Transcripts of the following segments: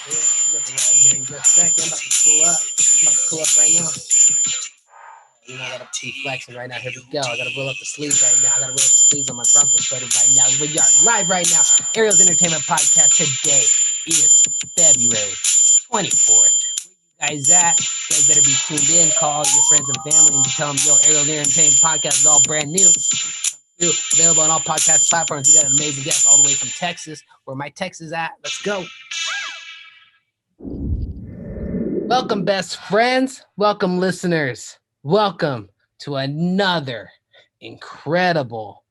got the right here in just a second. I'm about to pull up. Right now. You know, I gotta be flexing right now. Here we go. I gotta roll up the sleeves right now. I gotta roll up the sleeves on my Bronco sweater right now. We are live right now. Ariel's Entertainment Podcast. Today is February 24th. Where you guys at? You guys better be tuned in. Call your friends and family and tell them, yo, Ariel's Entertainment Podcast is all brand new. Available on all podcast platforms. We got an amazing guest all the way from Texas. Where my Texas at? Let's go. Welcome, best friends. Welcome, listeners. Welcome to another incredible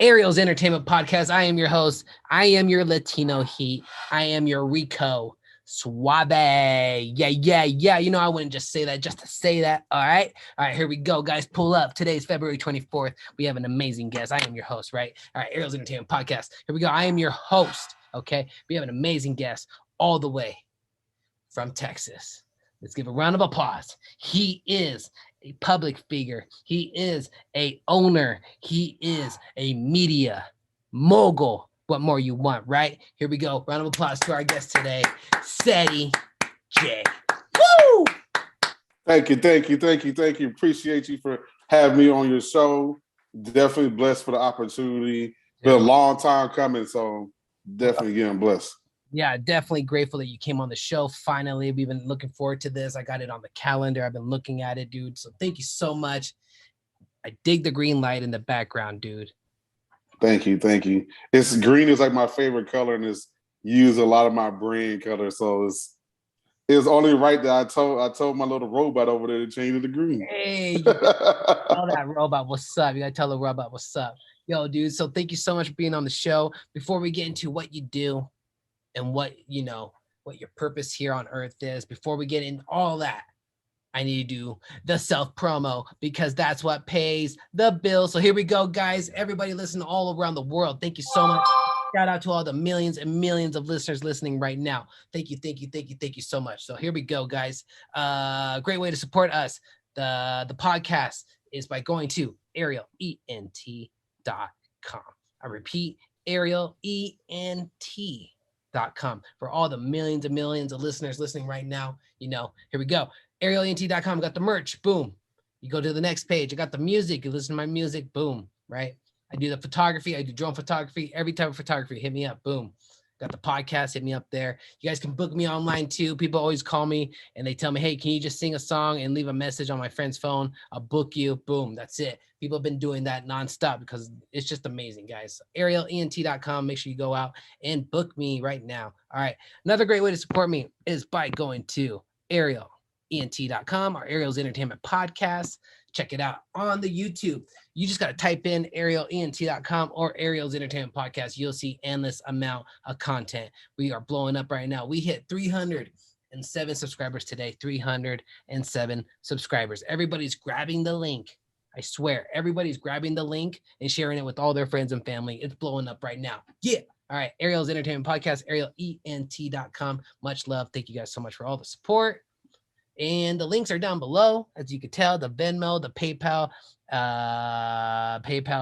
Ariel's Entertainment Podcast. I am your host. I am your Latino heat. I am your Rico Suave. Yeah. You know, I wouldn't just say that just to say that. All right, here we go, guys. Pull up. Today's February 24th. We have an amazing guest. I am your host, right? All right, Ariel's Entertainment Podcast. Here we go. I am your host, okay? We have an amazing guest all the way from Texas. Let's give a round of applause. He is a public figure. He is a owner. He is a media mogul. What more you want, right? Here we go. Round of applause to our guest today, Ceddy J. Woo! Thank you. Appreciate you for having me on your show. Definitely blessed for the opportunity. Been a long time coming, so definitely getting blessed. Yeah, definitely grateful that you came on the show. Finally, we've been looking forward to this. I got it on the calendar. I've been looking at it, dude. So thank you so much. I dig the green light in the background, dude. Thank you. It's green is like my favorite color, and it's used a lot of my brain color. So it's only right that I told my little robot over there to change it to green. Hey, you gotta tell that robot what's up. You gotta tell the robot what's up. Yo, dude. So thank you so much for being on the show. Before we get into what you do and what your purpose here on earth is, before we get in all that, I need to do the self promo because that's what pays the bill. So here we go, guys. Everybody listen all around the world. Thank you so much. Shout out to all the millions and millions of listeners listening right now. Thank you so much. So here we go, guys. Great way to support us. The podcast is by going to arielent.com. I repeat, arielent.com for all the millions and millions of listeners listening right now. Here we go. arielent.com, got the merch, boom. You go to the next page, I got the music, you listen to my music, boom, right? I do the photography, I do drone photography, every type of photography, hit me up, boom. Got the podcast, hit me up there. You guys can book me online too. People always call me and they tell me, hey, can you just sing a song and leave a message on my friend's phone? I'll book you, boom, that's it. People have been doing that nonstop because it's just amazing, guys. arielent.com, make sure you go out and book me right now. All right, another great way to support me is by going to arielent.com, our Ariel's Entertainment Podcast. Check it out on the YouTube. You just got to type in arielent.com or Ariel's Entertainment Podcast. You'll see endless amount of content. We are blowing up right now. We hit 307 subscribers today. 307 subscribers. Everybody's grabbing the link. I swear, everybody's grabbing the link and sharing it with all their friends and family. It's blowing up right now. Yeah. All right. Ariel's Entertainment Podcast, arielent.com. Much love. Thank you guys so much for all the support. And the links are down below, as you can tell, the Venmo, the PayPal,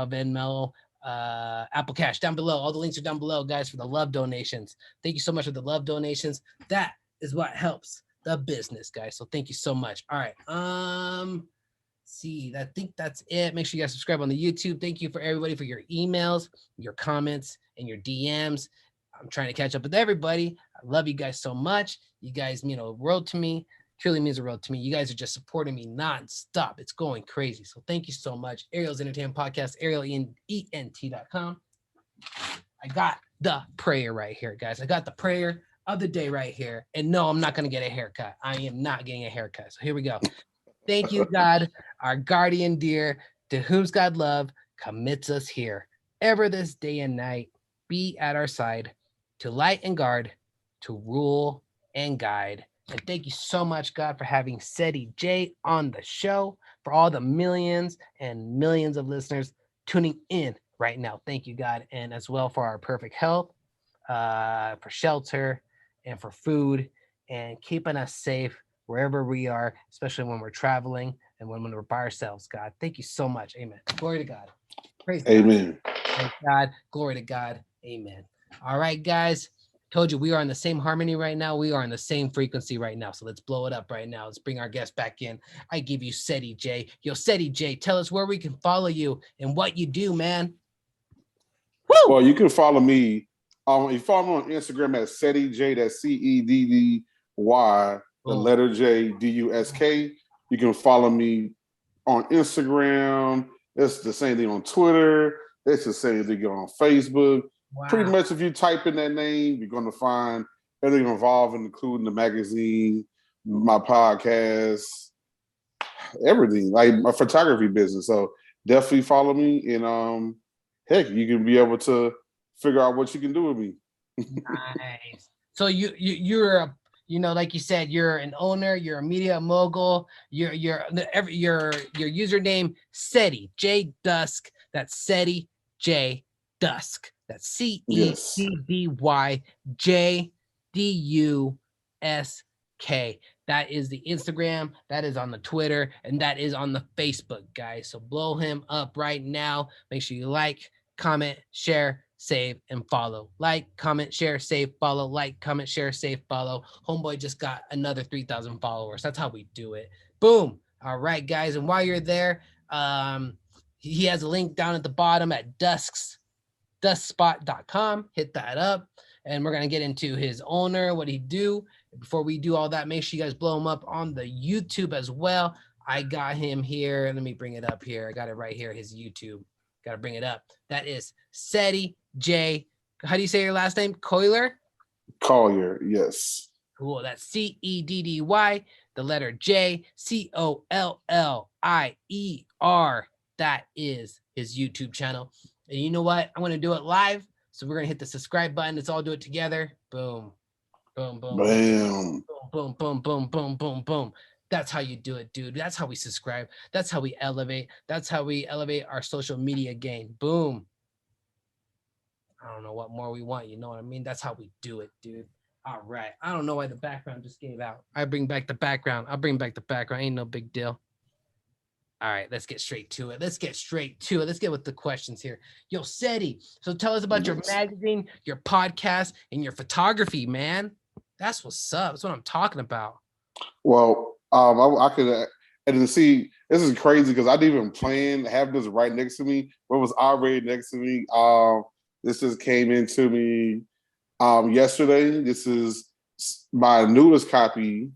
Venmo, Apple Cash down below. All the links are down below, guys, for the love donations. Thank you so much for the love donations. That is what helps the business, guys. So thank you so much. All right. I think that's it. Make sure you guys subscribe on the YouTube. Thank you for everybody for your emails, your comments, and your DMs. I'm trying to catch up with everybody. I love you guys so much. You guys mean a world to me. Truly means a world to me. You guys are just supporting me nonstop. It's going crazy. So thank you so much. Ariel's Entertainment Podcast, arielent.com. I got the prayer right here, guys. I got the prayer of the day right here. And no, I'm not going to get a haircut. I am not getting a haircut. So here we go. Thank you, God, our guardian dear, to whom's God love commits us here. Ever this day and night, be at our side, to light and guard, to rule and guide. And thank you so much, God, for having Ceddy J on the show, for all the millions and millions of listeners tuning in right now. Thank you, God. And as well for our perfect health, for shelter, and for food, and keeping us safe wherever we are, especially when we're traveling and when we're by ourselves, God. Thank you so much. Amen. Glory to God. Praise God. Amen. Praise God. Glory to God. Amen. All right, guys. Told you we are on the same harmony right now. We are on the same frequency right now. So let's blow it up right now. Let's bring our guest back in. I give you Ceddy J. Yo, Ceddy J, tell us where we can follow you and what you do, man. Woo! Well, you can follow me. You follow me on Instagram at Ceddy J. That's CEDDY, the letter J, DUSK. You can follow me on Instagram. It's the same thing on Twitter. It's the same thing on Facebook. Wow. Pretty much, if you type in that name, you're going to find everything involved, including the magazine, my podcast, everything, like my photography business. So definitely follow me, and heck, you can be able to figure out what you can do with me. Nice. So you're a, like you said, you're an owner, you're a media mogul, your username Ceddy J Dusk. That's Ceddy J Dusk. That's CEDDYJDUSK. That is the Instagram, that is on the Twitter, and that is on the Facebook, guys. So blow him up right now. Make sure you like, comment, share, save, and follow. Like, comment, share, save, follow. Like, comment, share, save, follow. Homeboy just got another 3,000 followers. That's how we do it. Boom. All right, guys. And while you're there, he has a link down at the bottom at duskspot.com. Hit that up. And we're going to get into his owner, what he do. Before we do all that, make sure you guys blow him up on the YouTube as well. I got him here. Let me bring it up here. I got it right here, his YouTube. Got to bring it up. That is Ceddy J. How do you say your last name? Collier? Collier, yes. Cool. That's CEDDY, the letter J, COLLIER. That is his YouTube channel. And you know what? I'm going to do it live. So we're going to hit the subscribe button. Let's all do it together. Boom. Boom, boom. Bam. Boom, boom, boom, boom, boom, boom. That's how you do it, dude. That's how we subscribe. That's how we elevate. That's how we elevate our social media game. Boom. I don't know what more we want. You know what I mean? That's how we do it, dude. All right. I don't know why the background just gave out. I bring back the background. I'll bring back the background. Ain't no big deal. All right. Let's get straight to it. Let's get with the questions here. Yo, Ceddy. So tell us about your magazine, your podcast, and your photography, man. That's what's up. That's what I'm talking about. Well, I could, and then see, this is crazy because I didn't even plan having this right next to me, but it was already next to me. This just came into me yesterday. This is my newest copy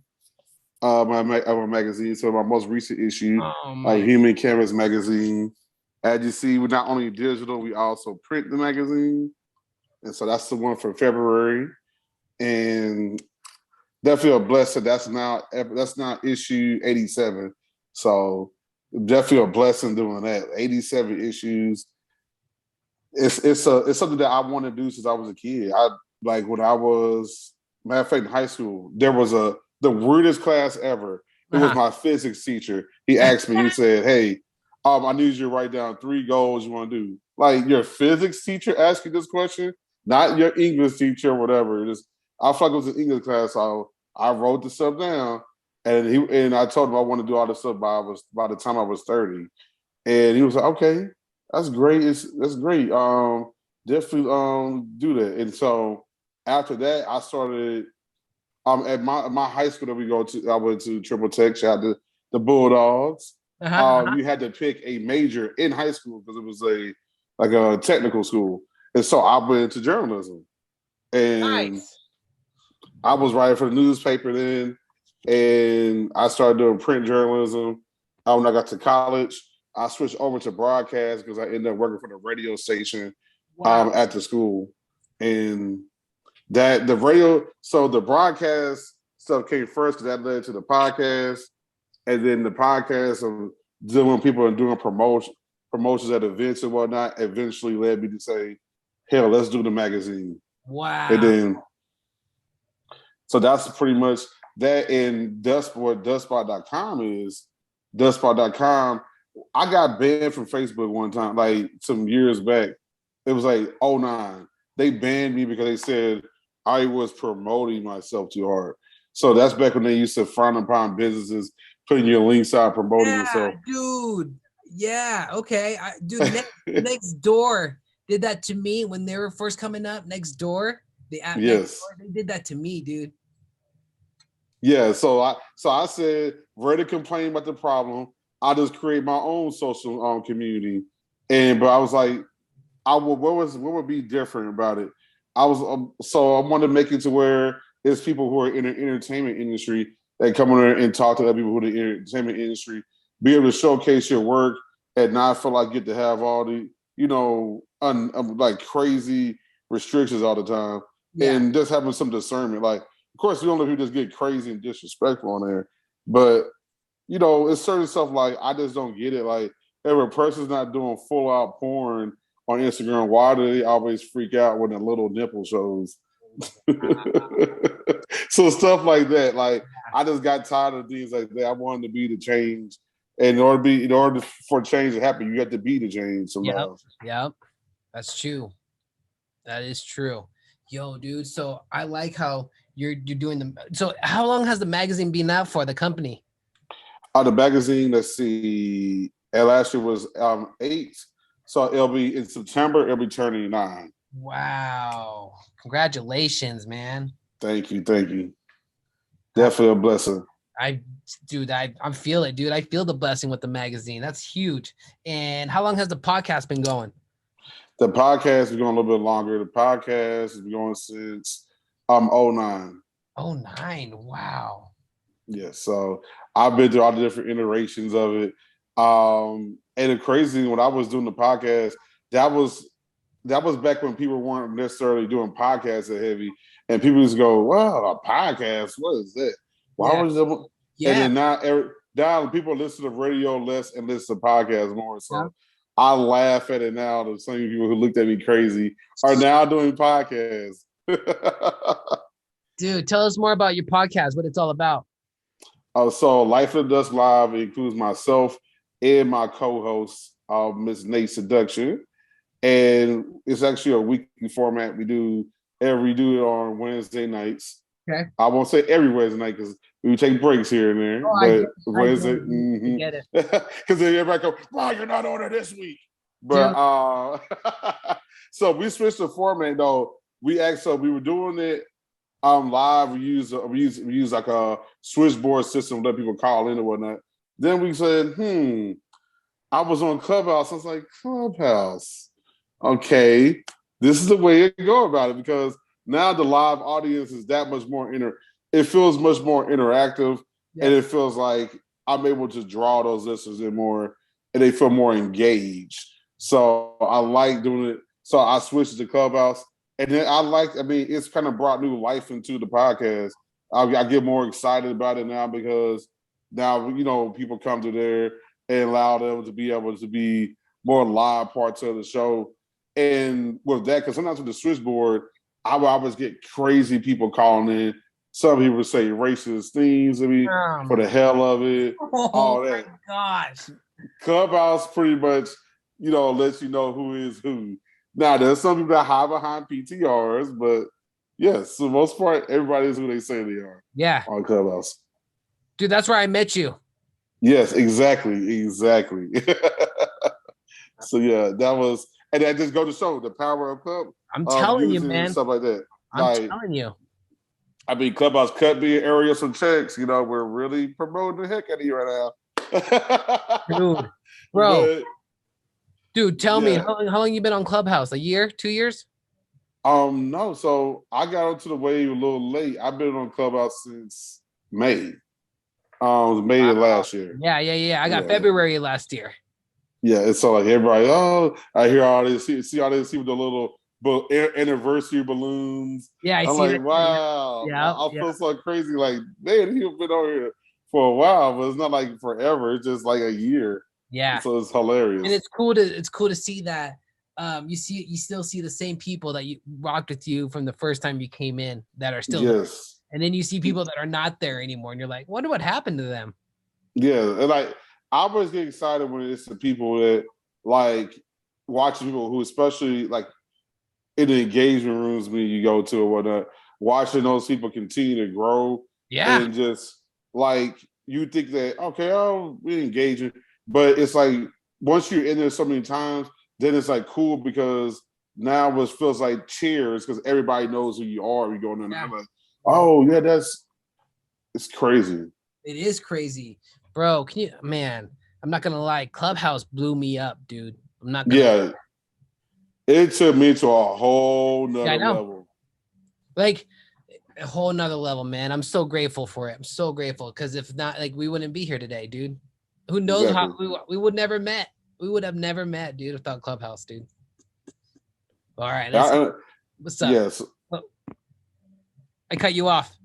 of my magazine, so my most recent issue of Human Canvas magazine. As you see, we're not only digital, we also print the magazine, and so that's the one for February. And definitely a blessing. That's now issue 87. So definitely a blessing doing that. 87 issues. It's something that I want to do since I was a kid. When I was, matter of fact, in high school, there was the weirdest class ever. It was my physics teacher. He asked me, he said, "Hey, I need you to write down 3 goals you want to do." Like, your physics teacher asked you this question, not your English teacher or whatever. I felt like it was an English class, so I wrote the stuff down, and I told him I want to do all this stuff by the time I was 30, and he was like, "Okay, that's great. That's great. Definitely do that." And so after that, I started at my high school that we go to. I went to Triple Tech. Shout out to the Bulldogs. You had to pick a major in high school because it was a technical school, and so I went into journalism. And nice. I was writing for the newspaper then, and I started doing print journalism. When I got to college, I switched over to broadcast because I ended up working for the radio station at the school. And the broadcast stuff came first because that led to the podcast. And then the podcast of dealing with people and doing promotions at events and whatnot eventually led me to say, hell, let's do the magazine. Wow. And then, so that's pretty much that. And Duskspot.com is Duskspot.com. I got banned from Facebook one time, like some years back. It was like 2009. They banned me because they said I was promoting myself too hard. So that's back when they used to frown upon businesses putting your links out, promoting yourself. Dude. Yeah. Okay. Next Door did that to me when they were first coming up. Next Door. The app next Yes. door, they did that to me, dude. Yeah. So I said, ready to complain about the problem. I just create my own social community. But I was like, what would be different about it? So I wanted to make it to where there's people who are in the entertainment industry that come in there and talk to other people who are in the entertainment industry, be able to showcase your work and not feel like you get to have all the, like crazy restrictions all the time, Yeah. and just having some discernment. Like, of course, you don't know if you just get crazy and disrespectful on there, but it's certain stuff like I just don't get it. Like, if a person's not doing full out porn on Instagram, why do they always freak out when a little nipple shows? So stuff like that. Like, I just got tired of things like that. I wanted to be the change. And in order for change to happen, you have to be the change Yep. sometimes. Yep. That's true. That is true. Yo, dude. So I like how you're doing the. So how long has the magazine been out for, the company? The magazine, let's see, last year was 8. So it'll be in September, it'll be turning 9. Wow. Congratulations, man. Thank you. Thank you. That, Definitely a blessing. I feel it, dude. I feel the blessing with the magazine. That's huge. And how long has the podcast been going? The podcast is going a little bit longer. The podcast has been going since '09. Oh, 9. Wow. Yeah, so I've been through all the different iterations of it. And the crazy thing, when I was doing the podcast, that was back when people weren't necessarily doing podcasts that heavy, and people just go, "Wow, a podcast? What is that? Why Yeah. was it?" And Yeah. then now people listen to radio less and listen to podcasts more. So Yeah. I laugh at it now. The same people who looked at me crazy are now doing podcasts. Dude, tell us more about your podcast, what it's all about. So Life of the Dust Live includes myself and my co-host, Miss Nate Seduction. And it's actually a weekly format. We do it on Wednesday nights. Okay. I won't say every Wednesday night because we take breaks here and there. Oh, But Wednesday, I get it. Because then everybody go, "Wow, you're not on it this week." But so we switched the format though. We were doing it live. We use like a switchboard system, let people call in and whatnot. Then we said, I was on Clubhouse. I was like, Clubhouse. Okay, this is the way to go about it, because now the live audience is that much more it feels much more interactive, and it feels like I'm able to draw those listeners in more, and they feel more engaged. So I like doing it. So I switched to Clubhouse, and then it's kind of brought new life into the podcast. I get more excited about it now, because now people come to there and allow them to be able to be more live parts of the show. And with that, because sometimes with the switchboard, I would always get crazy people calling in. Some people say racist things to me for the hell of it. All that. Oh my gosh. Clubhouse pretty much, lets you know who is who. Now, there's some people that hide behind PTRs, but yes, for the most part, everybody is who they say they are. Yeah. On Clubhouse. Dude, that's where I met you. Yes, exactly. So yeah, that was, and that just go to show the power of Club. I'm telling you, man. And stuff like that. I'm telling you. I mean, Clubhouse cut me Ariel some checks. We're really promoting the heck out of you right now. Dude, bro. Dude, tell me, how long you been on Clubhouse? A year? 2 years? No. So I got onto the wave a little late. I've been on Clubhouse since May. It was May of last year. Yeah. I got February last year. Yeah, it's so like everybody, I hear all this, see all this, see with the little anniversary balloons. Yeah, I'm like, wow. I feel so crazy. Like, man, you've been over here for a while, but it's not like forever. It's just like a year. Yeah. So it's hilarious. And it's cool to see that you still see the same people that you rocked with you from the first time you came in that are still there. And then you see people that are not there anymore, and you're like, wonder what happened to them. Yeah, and I always get excited when it's the people that like watching people who, especially like in the engagement rooms when you go to or whatnot, watching those people continue to grow. Yeah. And just like you think that, okay, we're engaging. But it's like once you're in there so many times, then it's like cool because now it feels like cheers because everybody knows who you are. We going in there like, Yeah. oh yeah, it's crazy. It is crazy, bro. Can you, man? I'm not gonna lie. Clubhouse blew me up, dude. I'm not gonna. Yeah, it took me to a whole Yeah, I nother know. level. Like a whole nother level, man. I'm so grateful for it. I'm so grateful because if not, like we wouldn't be here today, dude. Who knows Exactly. how we would never met. We would have never met, dude, without Clubhouse, dude. All right, what's up? Yes. Oh, I cut you off.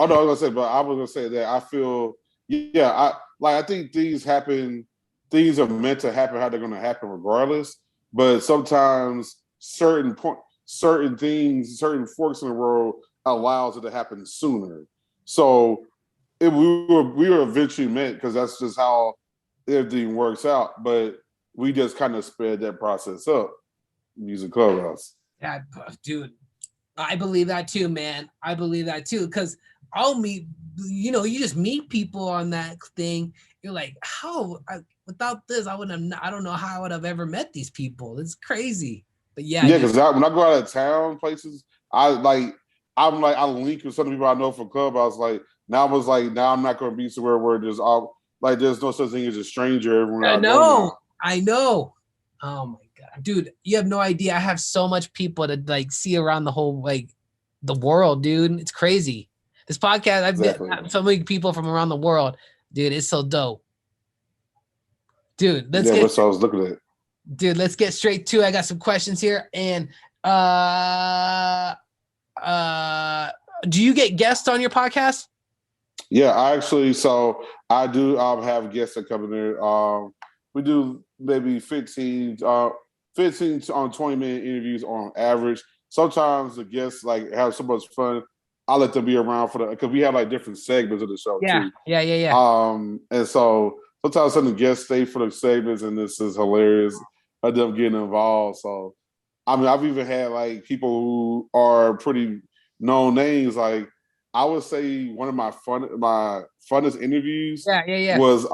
Oh no, I was gonna say, but I was gonna say that I feel, yeah, I think things happen, things are meant to happen how they're gonna happen regardless. But sometimes certain things, certain forks in the road allows it to happen sooner. So we were eventually meant because that's just how everything works out. But we just kind of sped that process up using Clubhouse. Yeah, dude, I believe that too, man. I believe that too because I'll meet, you just meet people on that thing. You're like, without this, I wouldn't have. I don't know how I would have ever met these people. It's crazy, but yeah, Yeah, because when I go out of town places, I'm like I link with some people I know from Clubhouse. Like now I'm not going to be somewhere where there's all like there's no such thing as a stranger everywhere I I go now. I know. Oh my god, dude, you have no idea. I have so much people to like see around the whole the world, dude. It's crazy. This podcast, I've Exactly. met so many people from around the world, dude. It's so dope, dude. Yeah, that's what I was looking at. Dude, let's get straight to it. I got some questions here, and do you get guests on your podcast? Yeah, I do have guests that come in there. We do maybe 15 on 20-minute interviews on average. Sometimes the guests like have so much fun. I let them be around because we have like different segments of the show too. Yeah. And so sometimes some of the guests stay for the segments, and this is hilarious of them getting involved. So I mean, I've even had like people who are pretty known names. Like I would say one of my funnest interviews was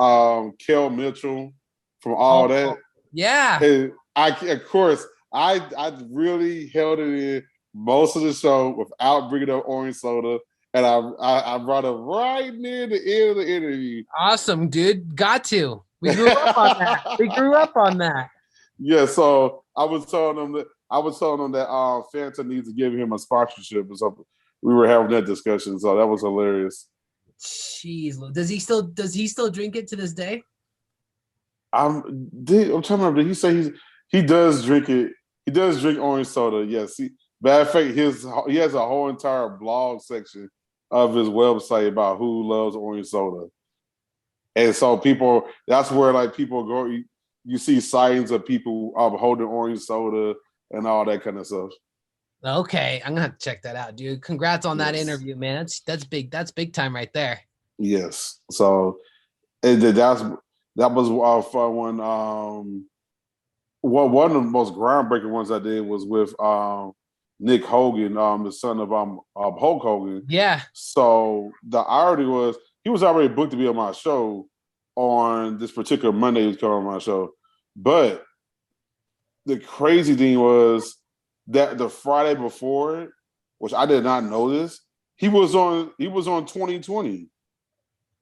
Kel Mitchell from All That. Yeah. And of course I really held it in most of the show without bringing up orange soda. And I brought it right near the end of the interview. Awesome, dude. Got to. We grew up on that. Yeah, so I was telling them that Fanta needs to give him a sponsorship or something. We were having that discussion, so that was hilarious. Jeez, does he still drink it to this day? I'm trying to remember. Did he say he does drink it? He does drink orange soda. Yes. Matter of fact, he has a whole entire blog section of his website about who loves orange soda, and so that's where like people go. You see signs of people holding orange soda and all that kind of stuff. Okay, I'm gonna have to check that out, dude. Congrats on that interview, man. That's big. That's big time right there. Yes. So that was a fun one. One of the most groundbreaking ones I did was with Nick Hogan, the son of Hulk Hogan. Yeah. So the irony was he was already booked to be on my show on this particular Monday. He was coming on my show, but the crazy thing was that the Friday before, which I did not know this, he was on 2020,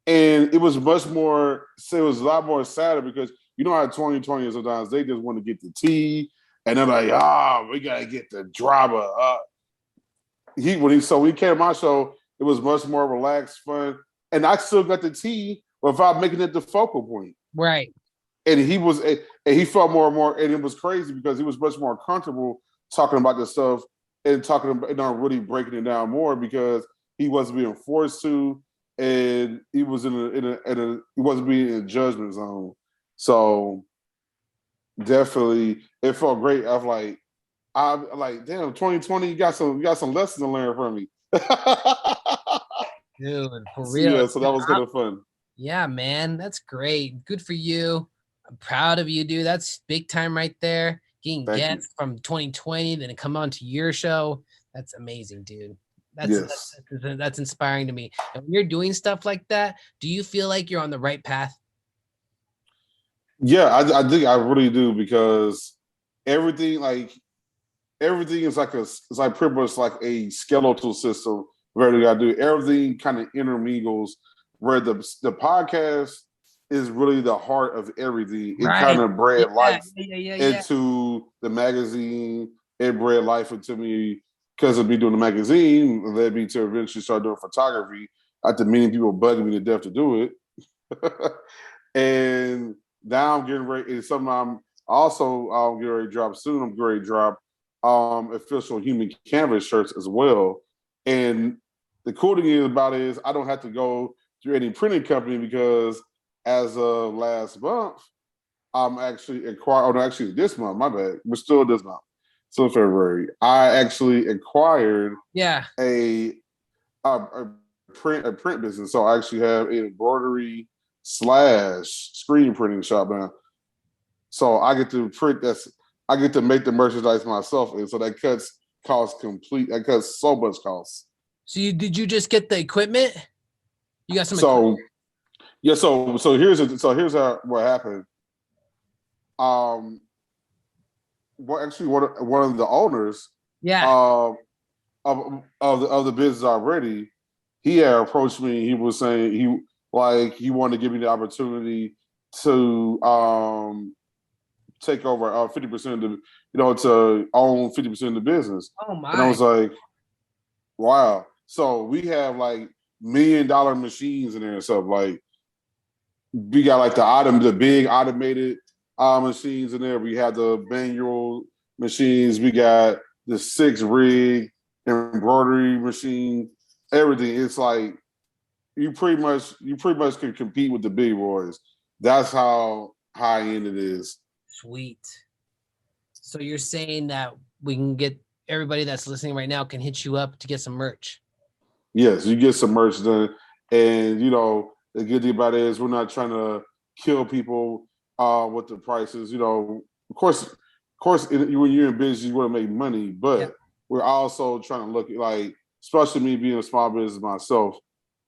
and it was a lot more sadder because you know how 2020 is sometimes they just want to get the tea, and they're like, we gotta get the drama. When he came to my show, it was much more relaxed, fun, and I still got the tea without making it the focal point. Right. And he felt more and more, and it was crazy because he was much more comfortable talking about this stuff and talking about really breaking it down more because he wasn't being forced to, and he was he wasn't being in a judgment zone. So definitely, it felt great. I'm like, damn, 2020, you got some lessons to learn from me. Dude, for real. Yeah, so that was kind of fun. Yeah, man, that's great. Good for you. I'm proud of you, dude. That's big time right there. Getting guests from 2020, then come on to your show. That's amazing, dude. That's inspiring to me. And when you're doing stuff like that, do you feel like you're on the right path? Yeah, I think I really do because everything, like everything is it's like pretty much like a skeletal system where you gotta do everything kind of intermingles where the podcast is really the heart of everything. It kind Right. of bred life Yeah. into the magazine. It bred life into me because of me doing the magazine, it led me to eventually start doing photography after many people bugging me to death to do it. And now I'm getting ready. It's something I'm getting ready to drop soon. I'm getting ready to drop official human canvas shirts as well. And the cool thing about it is I don't have to go through any printing company because as of last month, I'm actually actually this month, my bad. We're still this month. Still February. I actually acquired Yeah. a print business. So I actually have an embroidery / screen printing shop now. So I get to I get to make the merchandise myself, and so that cuts that cuts so much costs. So did you just get the equipment? You got some So equipment? yeah, here's how what happened. Um, well, actually, one of the owners, Yeah. uh, of the business already, he had approached me. He was saying he wanted to give me the opportunity to take over 50% of the to own 50% of the business. Oh And I my. was like, wow. So we have like $1 million machines in there and stuff. Like we got like the big automated machines in there. We have the manual machines. We got the 6 rig embroidery machine. Everything. It's like you pretty much can compete with the big boys. That's how high end it is. Sweet. So you're saying that we can get everybody that's listening right now can hit you up to get some merch. Yes, you get some merch done, and the good thing about it is we're not trying to kill people with the prices. When you're in business, you want to make money, Yep. but we're also trying to look like, especially me being a small business myself,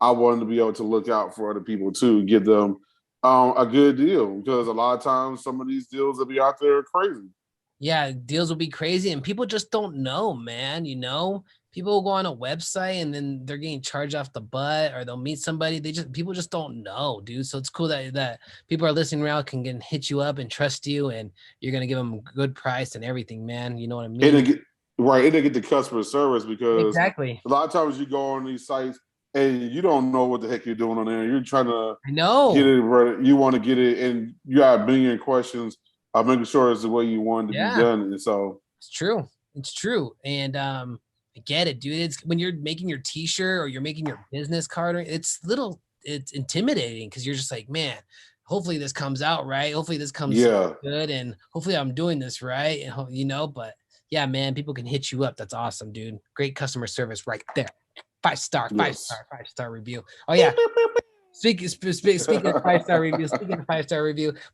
I wanted to be able to look out for other people too, give them a good deal because a lot of times some of these deals that be out there are crazy. Yeah, deals will be crazy and people just don't know, man. People will go on a website and then they're getting charged off the butt or they'll meet somebody. People just don't know, dude. So it's cool that people are listening around can hit you up and trust you and you're gonna give them a good price and everything, man. You know what I And mean? they get the customer service because Exactly. a lot of times you go on these sites and you don't know what the heck you're doing on there. You're trying to I get know. it right. You want to get it, and you got a million questions of making sure it's the way you want it to be Yeah, done. And so, it's true. It's true. And I get it, dude. It's when you're making your t-shirt or you're making your business card, it's intimidating because you're just like, man, hopefully this comes out right. Hopefully this comes yeah, good and hopefully I'm doing this right. And but yeah, man, people can hit you up. That's awesome, dude. Great customer service right there. 5 star, five yes. star, 5 star review. Oh yeah. Speaking of 5 star reviews,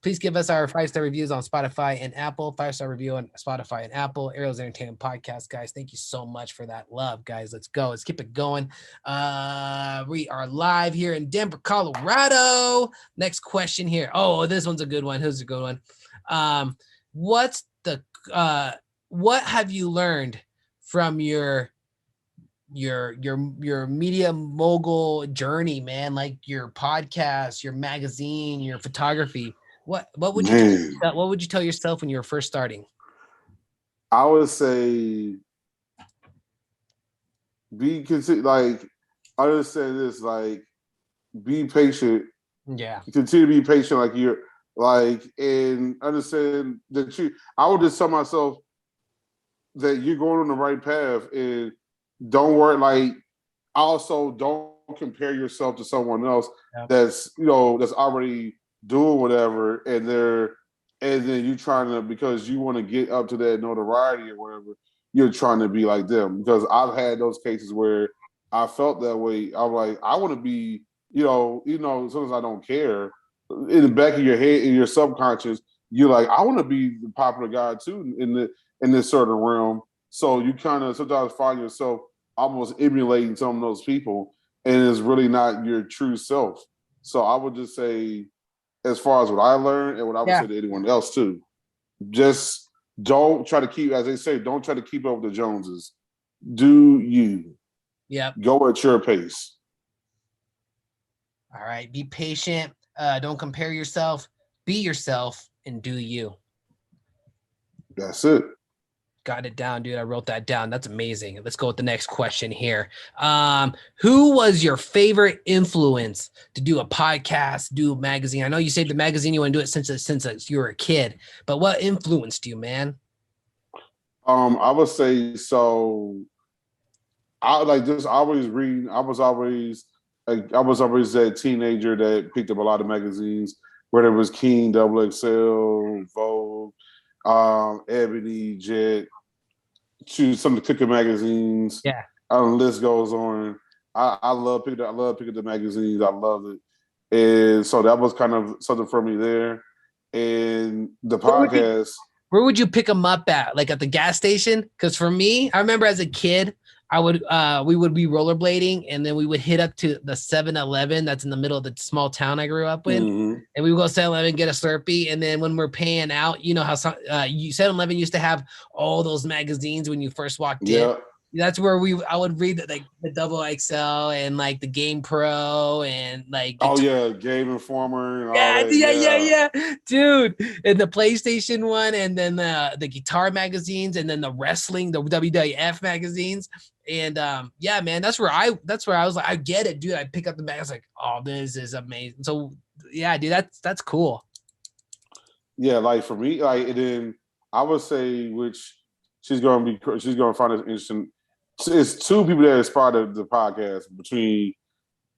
please give us our 5 star reviews on Spotify and Apple. 5 star review on Spotify and Apple. Ariel's Entertainment Podcast, guys. Thank you so much for that love, guys. Let's go. Let's keep it going. We are live here in Denver, Colorado. Next question here. Oh, this one's a good one. Who's a good one? What's the what have you learned from your media mogul journey, man? Like your podcast, your magazine, your photography. What would you Man, what would you tell yourself when you were first starting? I would say be consider like understand this like be patient. Yeah. Continue to be patient, like you're like and understand that I would just tell myself that you're going on the right path and don't worry. Like also don't compare yourself to someone else Yeah. that's already doing whatever and then you trying to because you want to get up to that notoriety or whatever you're trying to be like them because I've had those cases where I felt that way. I'm like I want to be sometimes I don't care in the back of your head in your subconscious you're like I want to be the popular guy too in this certain realm. So you kind of sometimes find yourself almost emulating some of those people, and it's really not your true self. So I would just say, as far as what I learned and what I would Yeah. say to anyone else too, just don't try to keep, as they say, don't try to keep up with the Joneses. Do you. Yep. Go at your pace. All right. Be patient. Don't compare yourself. Be yourself and do you. That's it. Got it down, dude. I wrote that down. That's amazing. Let's go with the next question here. Who was your favorite influence to do a podcast, do a magazine? I know you said the magazine you want to do it since you were a kid, but what influenced you, man? I would say so. I like just always reading. I was always that teenager that picked up a lot of magazines, whether it was King, Double XL, Vogue, Ebony, Jet, to some of the cooking magazines. Yeah. The list goes on. I love picking up the magazines. I love it. And so that was kind of something for me there. And the podcast. Where would you pick them up at? Like at the gas station? Because for me, I remember as a kid, we would be rollerblading and then we would hit up to the 7-Eleven that's in the middle of the small town I grew up in. Mm-hmm. And we would go 7-Eleven, get a Slurpee. And then when we're paying out, you know how 7-Eleven used to have all those magazines when you first walked in. That's where I would read the Double XL and like the Game Pro and like Game Informer and all that. Yeah, dude. And the PlayStation one, and then the guitar magazines, and then the wrestling, the WWF magazines. And yeah, man, that's where I was like, I get it, dude. I pick up the mag. I was like, oh, this is amazing. So yeah, dude, that's cool. Yeah, like for me, like, and then I would say which she's gonna find it interesting. It's two people that inspired the podcast between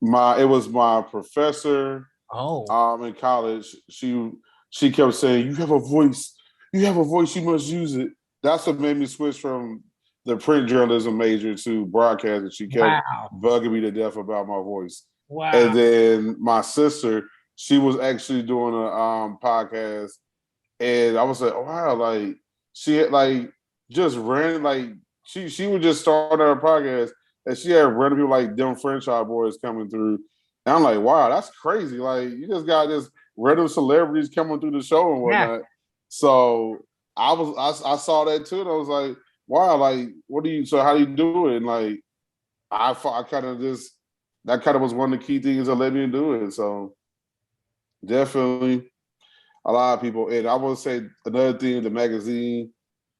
it was my professor in college. She kept saying, you have a voice, you must use it. That's what made me switch from the print journalism major to broadcasting. She kept bugging me to death about my voice. Wow. And then my sister, she was actually doing a podcast, and I was like, oh, wow, like she had like just ran like she would just start her podcast, and she had random people like them franchise boys coming through. And I'm like, wow, that's crazy. Like, you just got this random celebrities coming through the show and whatnot. Yeah. So I saw that too, and I was like, wow, like, how do you do it? And like, I kind of that kind of was one of the key things that led me to do it. So definitely a lot of people. And I would say another thing, the magazine,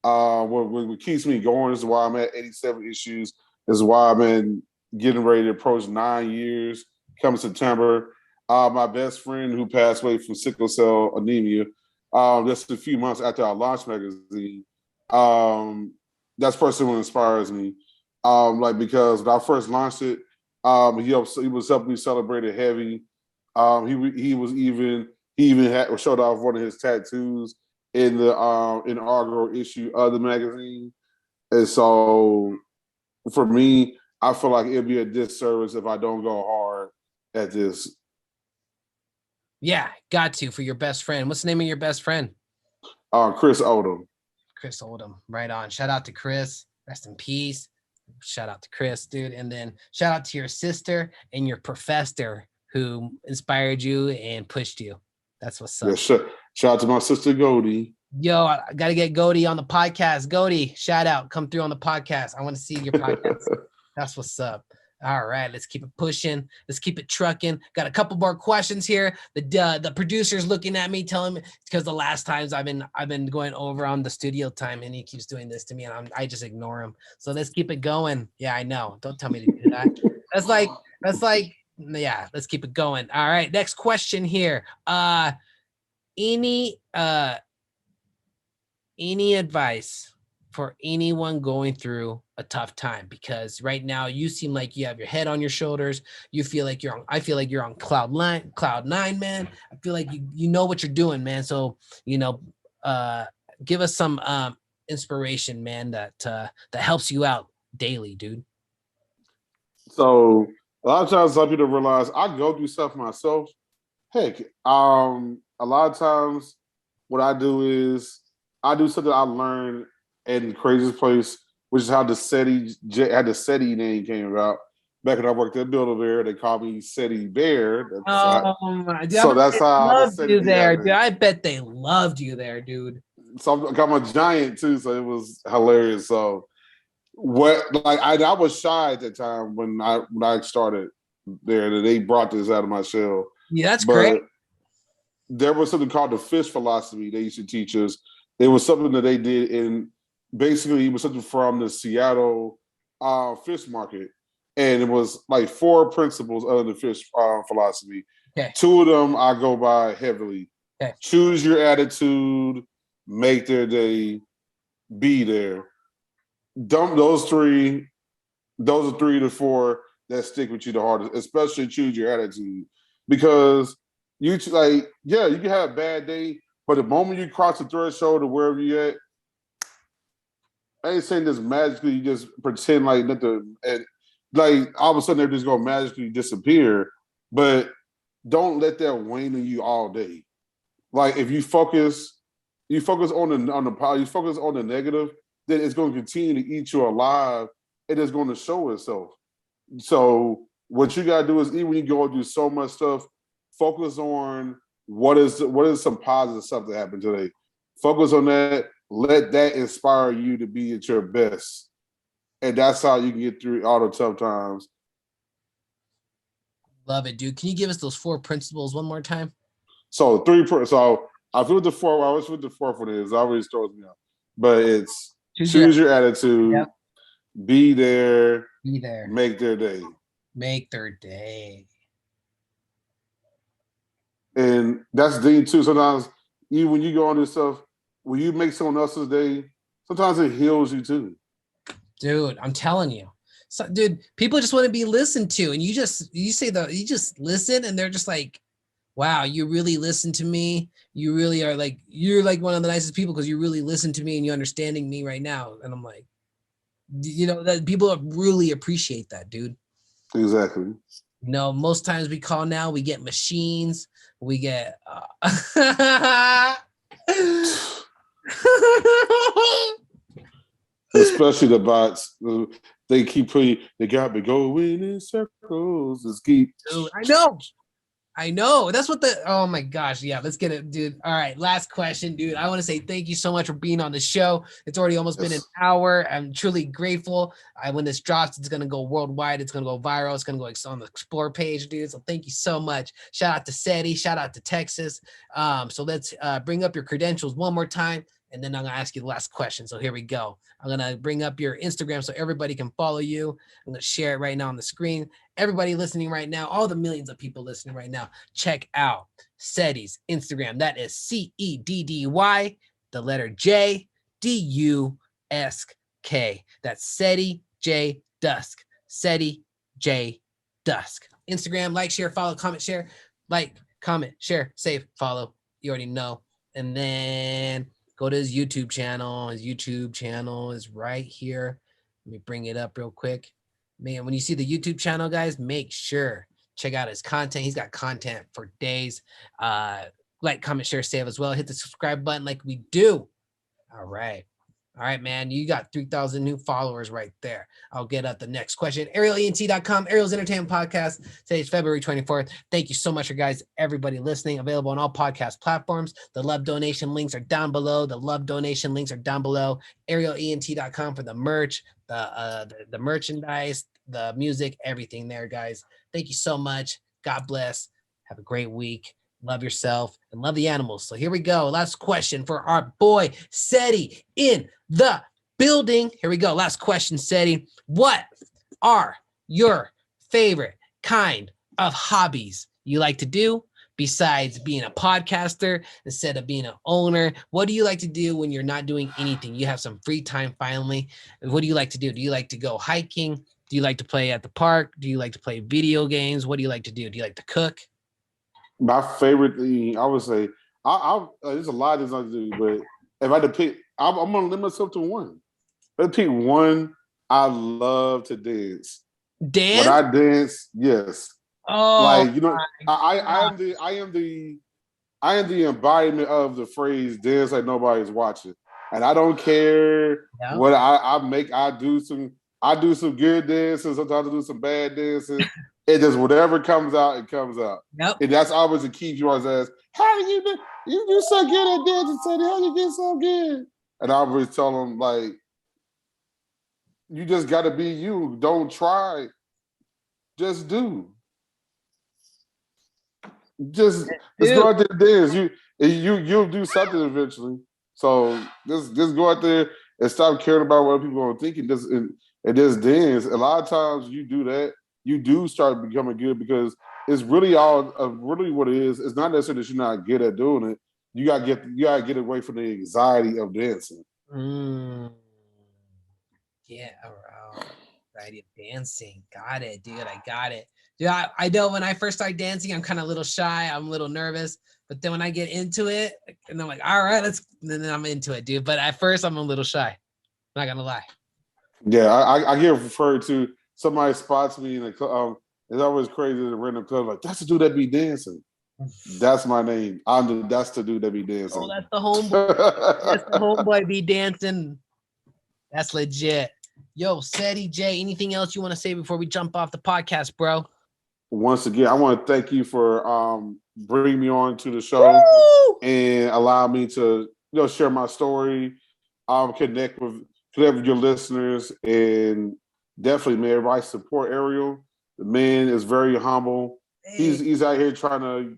what keeps me going is why I'm at 87 issues, is why I've been getting ready to approach 9 years come September. My best friend who passed away from sickle cell anemia, just a few months after I launched magazine, that's the person who inspires me. Because when I first launched it, he was helping me celebrate it heavy. He even showed off one of his tattoos in the inaugural issue of the magazine. And so for me, I feel like it'd be a disservice if I don't go hard at this. Yeah, got to, for your best friend. What's the name of your best friend? Chris Odom. Chris Odom, right on. Shout out to Chris. Rest in peace. Shout out to Chris, dude. And then shout out to your sister and your professor who inspired you and pushed you. That's what's up. Yeah, shout out to my sister Goldie. Yo, I got to get Goldie on the podcast. Goldie, shout out. Come through on the podcast. I want to see your podcast. That's what's up. All right, let's keep it pushing. Let's keep it trucking. Got a couple more questions here. The producer's looking at me, telling me, because the last times I've been going over on the studio time, and he keeps doing this to me, and I just ignore him. So let's keep it going. Yeah, I know. Don't tell me to do that. That's like, yeah. Let's keep it going. All right, next question here. Any advice for anyone going through a tough time? Because right now you seem like you have your head on your shoulders. I feel like you're on cloud nine, man. I feel like you know what you're doing, man. So, give us some inspiration, man, that helps you out daily, dude. So a lot of times some people realize I go through stuff myself. Heck, a lot of times what I do is I do something I learned in the craziest place, which is how the Ceddy name came about. Back when I worked at Build-A-Bear, they called me Ceddy Bear. My God. So that's how loved you there, dude. I bet they loved you there, dude. So I'm a giant too, so it was hilarious. So I was shy at the time when I started there, that they brought this out of my shell. Yeah, that's But great. there was something called the fish philosophy they used to teach us. It was something that they did in basically it was something from the Seattle fish market. And it was like 4 principles of the fish philosophy. Okay. 2 of them I go by heavily. Okay. Choose your attitude, make their day, be there. Dump those 3. Those are 3 to 4 that stick with you the hardest, especially choose your attitude. Because you like, yeah, you can have a bad day, but the moment you cross the threshold of wherever you at, I ain't saying this magically, you just pretend like nothing, and like all of a sudden they're just gonna magically disappear. But don't let that wane on you all day. Like if you focus on you focus on the negative, then it's going to continue to eat you alive, and it's going to show itself. So what you gotta do is, even when you go through so much stuff, focus on what is some positive stuff that happened today. Focus on that. Let that inspire you to be at your best, and that's how you can get through all the tough times. Love it, dude. Can you give us those 4 principles one more time? So so I feel the 4. I wish what the 4th one is. It always throws me off, but it's choose your attitude, yep. Be there, make their day. Make their day. And that's the thing too. Sometimes even when you go on this stuff, when you make someone else's day, sometimes it heals you too. Dude, I'm telling you. So, dude, people just want to be listened to, and you just listen, and they're just like, wow, you really listen to me. You really are like, you're like one of the nicest people because you really listen to me and you're understanding me right now. And I'm like, that people really appreciate that, dude. Exactly. Most times we call now, we get machines, we get especially the bots. They keep putting, they got me going in circles. Just keep. Dude, I know. That's what oh my gosh. Yeah, let's get it, dude. All right. Last question, dude. I want to say thank you so much for being on the show. It's already almost been an hour. I'm truly grateful. When this drops, it's going to go worldwide. It's going to go viral. It's going to go on the Explore page, dude. So thank you so much. Shout out to Ceddy. Shout out to Texas. So let's bring up your credentials one more time, and then I'm going to ask you the last question. So here we go. I'm going to bring up your Instagram so everybody can follow you. I'm going to share it right now on the screen. Everybody listening right now, all the millions of people listening right now, check out Ceddy's Instagram. That is CEDDY, the letter J, DUSK. That's Ceddy J Dusk. Ceddy J Dusk. Instagram, like, share, follow, comment, share. Like, comment, share, save, follow. You already know. And then go to his YouTube channel. His YouTube channel is right here. Let me bring it up real quick. Man, when you see the YouTube channel, guys, make sure check out his content. He's got content for days. Like, comment, share, save as well. Hit the subscribe button like we do. All right. All right, man. You got 3,000 new followers right there. I'll get at the next question. ArielENT.com, Ariel's Entertainment Podcast. Today's February 24th. Thank you so much, guys. Everybody listening. Available on all podcast platforms. The love donation links are down below. ArielENT.com for the merch, the merchandise, the music, everything there, guys. Thank you so much. God bless. Have a great week. Love yourself and love the animals. So here we go. Last question for our boy Ceddy in the building. Here we go. Last question, Ceddy. What are your favorite kind of hobbies you like to do besides being a podcaster instead of being an owner? What do you like to do when you're not doing anything? You have some free time finally. What do you like to do? Do you like to go hiking? Do you like to play at the park? Do you like to play video games? What do you like to do? Do you like to cook? My favorite thing, I would say, there's a lot of things I do, but if I had to pick, I'm going to limit myself to one. If I pick one, I love to dance. Dance? When I dance, yes. Oh, like, I am the embodiment of the phrase "dance like nobody's watching," and I don't care what I do some. I do some good dances. Sometimes I do some bad dances. It just whatever comes out, it comes out. Yep. And that's always the key. You always ask, "How do you do? You do so good at dancing, Teddy. How you get so good?" And I always tell them like, "You just got to be you. Don't try. Just do. Just go out there and dance. You'll do something eventually. So just go out there and stop caring about what people are thinking. And just dance. A lot of times you do that, you do start becoming good because it's really really what it is. It's not necessarily that you're not good at doing it. You gotta get away from the anxiety of dancing. Yeah, anxiety of dancing. Got it, dude. I got it. Dude, I know when I first start dancing, I'm kind of a little shy. I'm a little nervous. But then when I get into it, and I'm like, all right, and then I'm into it, dude. But at first, I'm a little shy. I'm not gonna lie. Yeah, I get referred to. Somebody spots me in the club. It's always crazy in a random club. Like, that's the dude that be dancing. That's my name. That's the dude that be dancing. Oh, that's the homeboy. That's the homeboy be dancing. That's legit. Yo, Ceddy J, anything else you want to say before we jump off the podcast, bro? Once again, I want to thank you for bringing me on to the show. Woo! And allow me to share my story, connect with your listeners, and definitely, man, everybody support Ariel. The man is very humble. Hey. He's out here trying to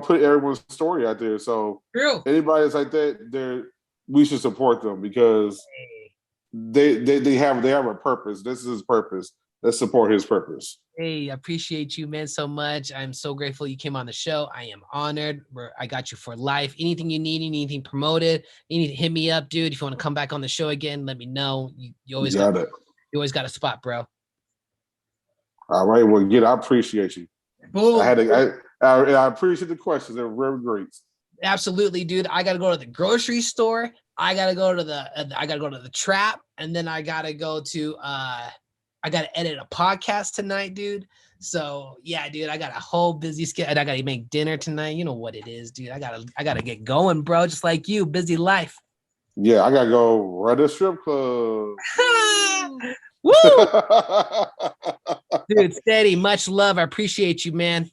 put everyone's story out there. So true. Anybody that's like that, we should support them because they have a purpose. This is his purpose. Let's support his purpose. Hey, I appreciate you, man, so much. I'm so grateful you came on the show. I am honored. I got you for life. Anything you need, anything promoted, you need to hit me up, dude. If you want to come back on the show again, let me know. You always got it. You always got a spot, bro. All right. Well, I appreciate you. Boom. I appreciate the questions. They're very great. Absolutely, dude. I gotta go to the grocery store. I gotta go to the trap, and then I gotta go to I gotta edit a podcast tonight, dude. So yeah, dude, I got a whole busy schedule. I gotta make dinner tonight. You know what it is, dude. I gotta get going, bro. Just like you, busy life. Yeah, I gotta go run a strip club. Woo! Dude, Steady, much love. I appreciate you, man.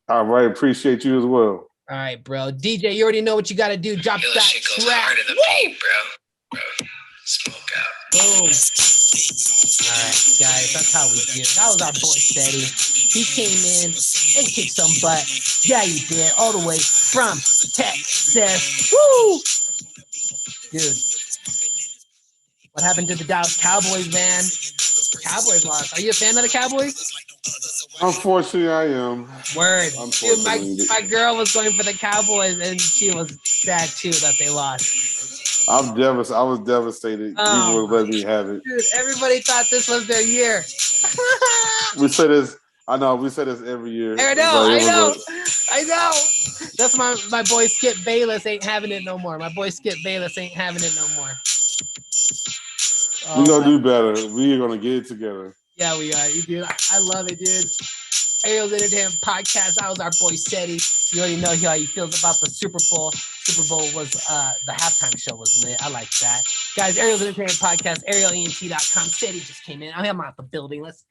All right, appreciate you as well. All right, bro. DJ, you already know what you gotta do. Drop that track. Bro. Smoke out. Boom. All right, guys, that's how we do it. That was our boy Ceddy. He came in and kicked some butt. Yeah, he did. All the way from Texas. Woo! Dude. What happened to the Dallas Cowboys, man? Cowboys lost. Are you a fan of the Cowboys? Unfortunately, I am. Word. Dude, my girl was going for the Cowboys, and she was sad, too, that they lost. I'm devastated. I was devastated. People would let me have it. Dude, everybody thought this was their year. We say this. I know. We say this every year. I know. That's my boy Skip Bayless ain't having it no more. My boy Skip Bayless ain't having it no more. We're going to do better. We're going to get it together. Yeah, we are. Dude, I love it, dude. Ariel's Entertainment Podcast. That was our boy Ceddy. You already know how he feels about the Super Bowl. Super Bowl was, the halftime show was lit. I like that. Guys, Ariel's Entertainment Podcast, arielent.com. Ceddy just came in. I'm out the building. Let's